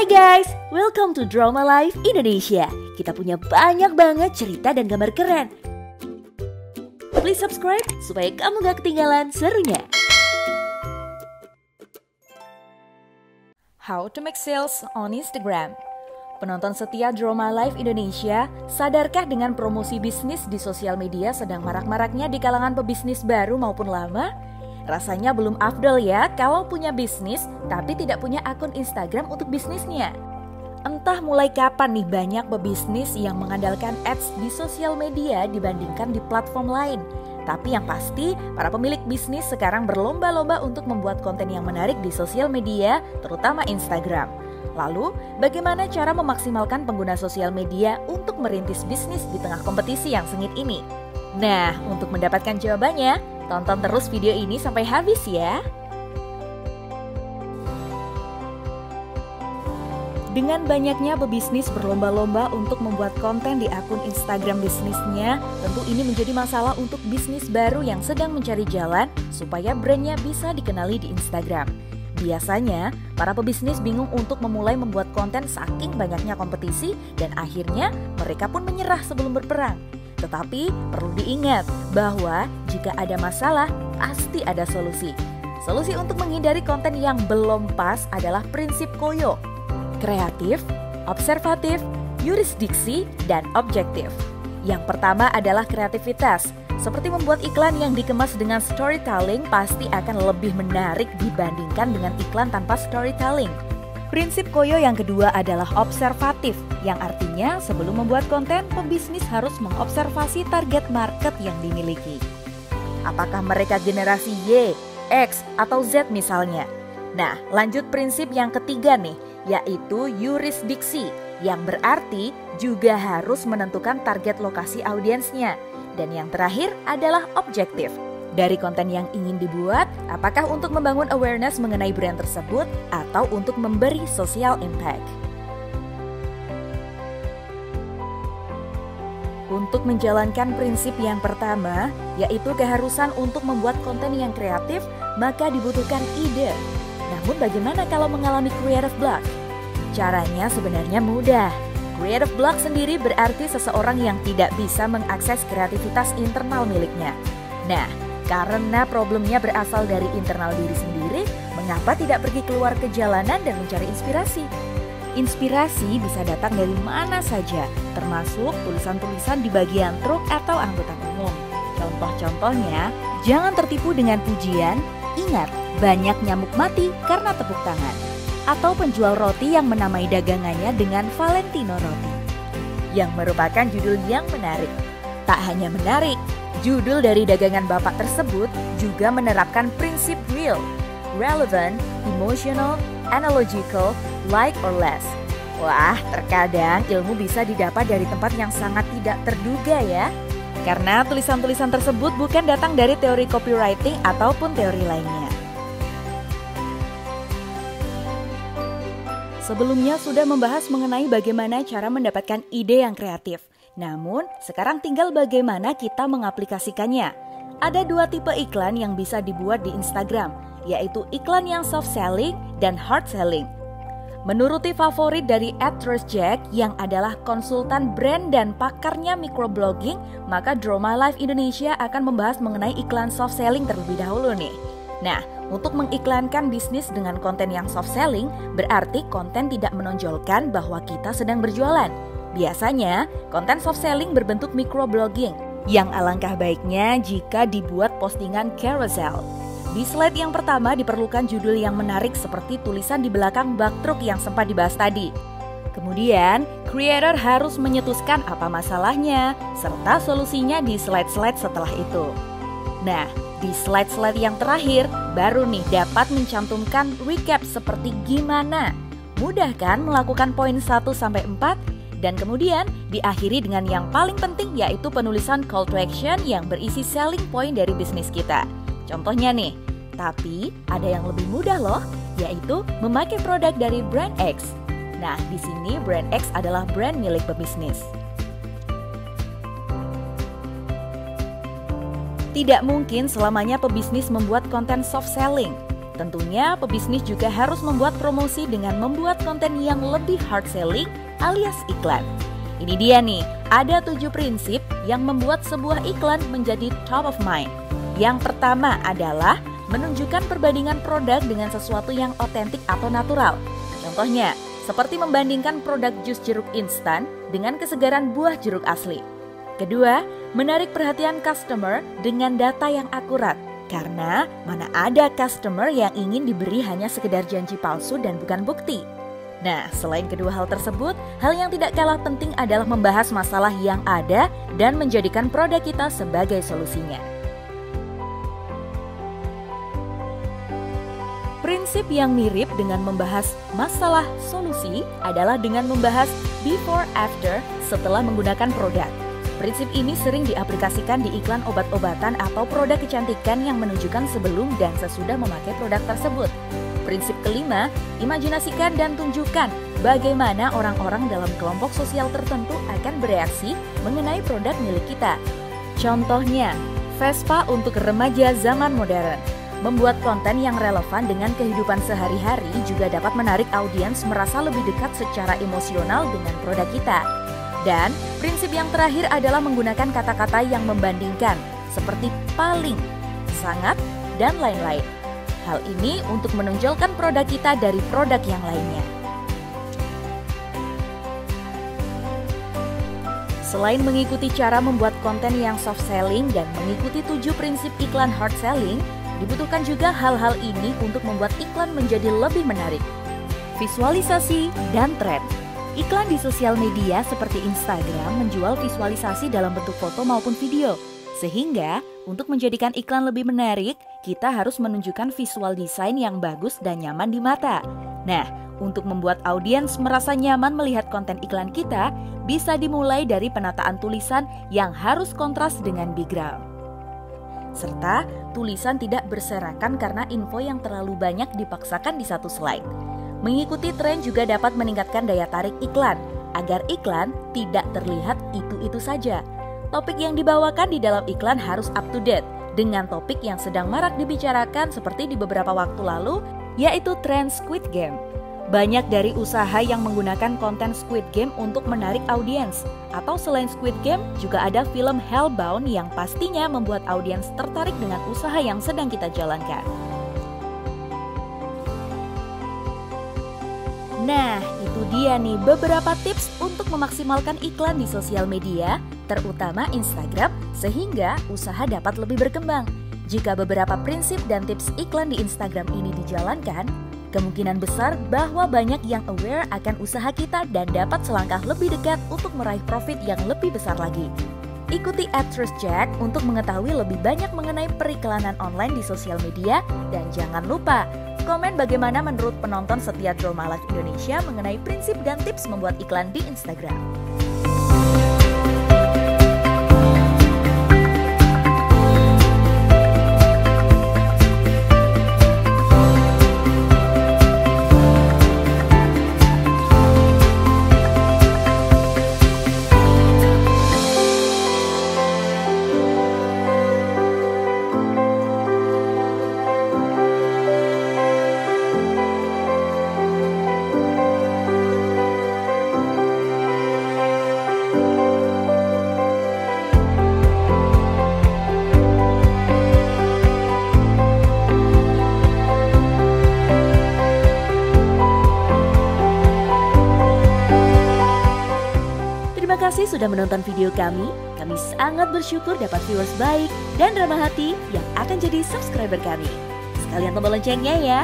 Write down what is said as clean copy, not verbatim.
Hai guys, welcome to Drama Life Indonesia. Kita punya banyak banget cerita dan gambar keren. Please subscribe supaya kamu gak ketinggalan serunya. How to make sales on Instagram. Penonton setia Drama Life Indonesia, sadarkah dengan promosi bisnis di sosial media sedang marak-maraknya di kalangan pebisnis baru maupun lama? Rasanya belum afdol ya kalau punya bisnis tapi tidak punya akun Instagram untuk bisnisnya. Entah mulai kapan nih banyak pebisnis yang mengandalkan ads di sosial media dibandingkan di platform lain. Tapi yang pasti, para pemilik bisnis sekarang berlomba-lomba untuk membuat konten yang menarik di sosial media, terutama Instagram. Lalu, bagaimana cara memaksimalkan pengguna sosial media untuk merintis bisnis di tengah kompetisi yang sengit ini? Nah, untuk mendapatkan jawabannya, tonton terus video ini sampai habis ya. Dengan banyaknya pebisnis berlomba-lomba untuk membuat konten di akun Instagram bisnisnya, tentu ini menjadi masalah untuk bisnis baru yang sedang mencari jalan supaya brandnya bisa dikenali di Instagram. Biasanya, para pebisnis bingung untuk memulai membuat konten saking banyaknya kompetisi dan akhirnya mereka pun menyerah sebelum berperang. Tetapi perlu diingat bahwa jika ada masalah, pasti ada solusi. Solusi untuk menghindari konten yang belum pas adalah prinsip Koyo. Kreatif, observatif, yurisdiksi, dan objektif. Yang pertama adalah kreativitas. Seperti membuat iklan yang dikemas dengan storytelling pasti akan lebih menarik dibandingkan dengan iklan tanpa storytelling. Prinsip Koyo yang kedua adalah observatif, yang artinya sebelum membuat konten, pebisnis harus mengobservasi target market yang dimiliki. Apakah mereka generasi Y, X, atau Z misalnya? Nah, lanjut prinsip yang ketiga nih, yaitu yurisdiksi, yang berarti juga harus menentukan target lokasi audiensnya. Dan yang terakhir adalah objektif. Dari konten yang ingin dibuat, apakah untuk membangun awareness mengenai brand tersebut atau untuk memberi social impact? Untuk menjalankan prinsip yang pertama, yaitu keharusan untuk membuat konten yang kreatif, maka dibutuhkan ide. Namun bagaimana kalau mengalami creative block? Caranya sebenarnya mudah. Creative block sendiri berarti seseorang yang tidak bisa mengakses kreativitas internal miliknya. Nah, karena problemnya berasal dari internal diri sendiri, mengapa tidak pergi keluar ke jalanan dan mencari inspirasi? Inspirasi bisa datang dari mana saja, termasuk tulisan-tulisan di bagian truk atau angkutan umum. Contoh-contohnya, jangan tertipu dengan pujian, ingat, banyak nyamuk mati karena tepuk tangan. Atau penjual roti yang menamai dagangannya dengan Valentino Roti, yang merupakan judul yang menarik. Tak hanya menarik, judul dari dagangan bapak tersebut juga menerapkan prinsip real, relevant, emotional, analogical, like or less. Wah, terkadang ilmu bisa didapat dari tempat yang sangat tidak terduga ya. Karena tulisan-tulisan tersebut bukan datang dari teori copywriting ataupun teori lainnya. Sebelumnya sudah membahas mengenai bagaimana cara mendapatkan ide yang kreatif. Namun, sekarang tinggal bagaimana kita mengaplikasikannya. Ada dua tipe iklan yang bisa dibuat di Instagram, yaitu iklan yang soft selling dan hard selling. Menuruti favorit dari @trustjack yang adalah konsultan brand dan pakarnya microblogging, maka Drama Life Indonesia akan membahas mengenai iklan soft selling terlebih dahulu nih. Nah, untuk mengiklankan bisnis dengan konten yang soft selling, berarti konten tidak menonjolkan bahwa kita sedang berjualan. Biasanya, konten soft selling berbentuk microblogging, yang alangkah baiknya jika dibuat postingan carousel. Di slide yang pertama diperlukan judul yang menarik seperti tulisan di belakang bak truk yang sempat dibahas tadi. Kemudian, creator harus menyetuskan apa masalahnya, serta solusinya di slide-slide setelah itu. Nah, di slide-slide yang terakhir, baru nih dapat mencantumkan recap seperti gimana. Mudah kan melakukan poin 1-4? Dan kemudian diakhiri dengan yang paling penting yaitu penulisan call to action yang berisi selling point dari bisnis kita. Contohnya nih, tapi ada yang lebih mudah loh, yaitu memakai produk dari brand X. Nah, di sini brand X adalah brand milik pebisnis. Tidak mungkin selamanya pebisnis membuat konten soft selling. Tentunya pebisnis juga harus membuat promosi dengan membuat konten yang lebih hard selling alias iklan. Ini dia nih, ada 7 prinsip yang membuat sebuah iklan menjadi top of mind. Yang pertama adalah menunjukkan perbandingan produk dengan sesuatu yang otentik atau natural. Contohnya, seperti membandingkan produk jus jeruk instan dengan kesegaran buah jeruk asli. Kedua, menarik perhatian customer dengan data yang akurat. Karena mana ada customer yang ingin diberi hanya sekedar janji palsu dan bukan bukti. Nah, selain kedua hal tersebut, hal yang tidak kalah penting adalah membahas masalah yang ada dan menjadikan produk kita sebagai solusinya. Prinsip yang mirip dengan membahas masalah solusi adalah dengan membahas before after setelah menggunakan produk. Prinsip ini sering diaplikasikan di iklan obat-obatan atau produk kecantikan yang menunjukkan sebelum dan sesudah memakai produk tersebut. Prinsip kelima, imajinasikan dan tunjukkan bagaimana orang-orang dalam kelompok sosial tertentu akan bereaksi mengenai produk milik kita. Contohnya, Vespa untuk remaja zaman modern. Membuat konten yang relevan dengan kehidupan sehari-hari juga dapat menarik audiens merasa lebih dekat secara emosional dengan produk kita. Dan prinsip yang terakhir adalah menggunakan kata-kata yang membandingkan, seperti paling, sangat, dan lain-lain. Hal ini untuk menonjolkan produk kita dari produk yang lainnya. Selain mengikuti cara membuat konten yang soft selling dan mengikuti 7 prinsip iklan hard selling, dibutuhkan juga hal-hal ini untuk membuat iklan menjadi lebih menarik. Visualisasi dan tren. Iklan di sosial media seperti Instagram menjual visualisasi dalam bentuk foto maupun video. Sehingga, untuk menjadikan iklan lebih menarik, kita harus menunjukkan visual desain yang bagus dan nyaman di mata. Nah, untuk membuat audiens merasa nyaman melihat konten iklan kita, bisa dimulai dari penataan tulisan yang harus kontras dengan background. Serta, tulisan tidak berserakan karena info yang terlalu banyak dipaksakan di satu slide. Mengikuti tren juga dapat meningkatkan daya tarik iklan, agar iklan tidak terlihat itu-itu saja. Topik yang dibawakan di dalam iklan harus up to date dengan topik yang sedang marak dibicarakan seperti di beberapa waktu lalu, yaitu tren Squid Game. Banyak dari usaha yang menggunakan konten Squid Game untuk menarik audiens. Atau selain Squid Game, juga ada film Hellbound yang pastinya membuat audiens tertarik dengan usaha yang sedang kita jalankan. Nah, itu dia nih beberapa tips untuk memaksimalkan iklan di sosial media, terutama Instagram, sehingga usaha dapat lebih berkembang. Jika beberapa prinsip dan tips iklan di Instagram ini dijalankan, kemungkinan besar bahwa banyak yang aware akan usaha kita dan dapat selangkah lebih dekat untuk meraih profit yang lebih besar lagi. Ikuti @trustcheck untuk mengetahui lebih banyak mengenai periklanan online di sosial media, dan jangan lupa komen bagaimana menurut penonton setia Drama Live Indonesia mengenai prinsip dan tips membuat iklan di Instagram. Terima kasih sudah menonton video kami. Kami sangat bersyukur dapat viewers baik dan ramah hati yang akan jadi subscriber kami. Sekalian tombol loncengnya ya.